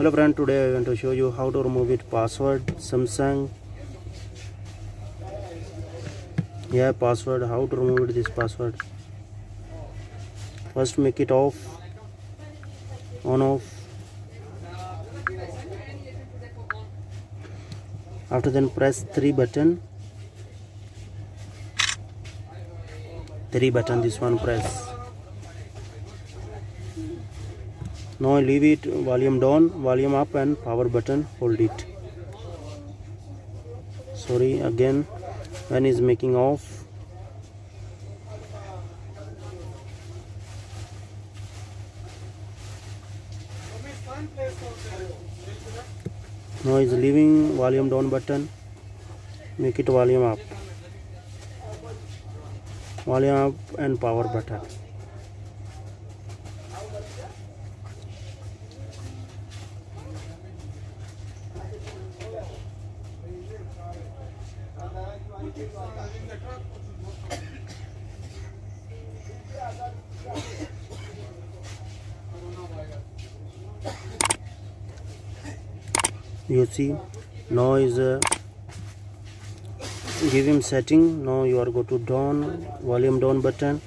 Hello friend, today I want to show you how to remove it password Samsung. Yeah, password, how to remove it, this password. First make it off, on off. After then press 3 button, this one press. Now leave it volume down, volume up and power button, hold it. Sorry, again when is making off. Now is leaving volume down button, make it volume up and power button. You see, now is give him setting. Now you are go to down, volume down button,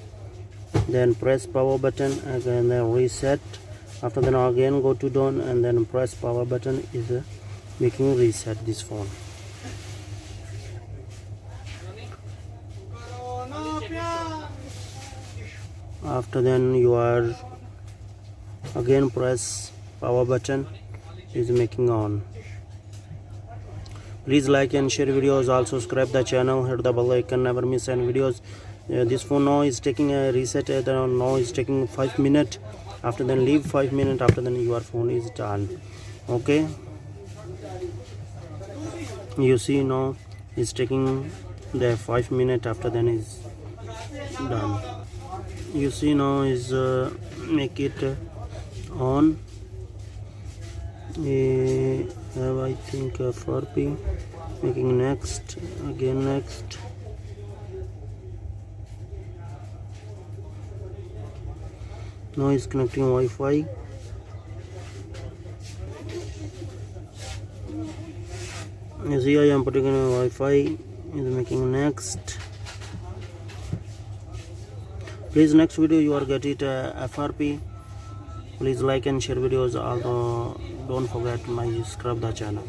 then press power button again, then reset. After then again go to down and then press power button, is making reset this phone. After then you are again press power button, is making on. Please like and share videos, also subscribe the channel, hit the bell icon, never miss any videos. This phone now is taking a reset, now is taking 5 minutes. After then leave 5 minutes, after then your phone is done. Okay, you see now is taking the 5 minutes, after then is done. You see now is make it on. Have I think FRP, making next, again next. Now is connecting Wi-Fi. You see I am putting in Wi-Fi, is making next. Please next video you are get it FRP. Please like and share videos, although don't forget my subscribe the channel.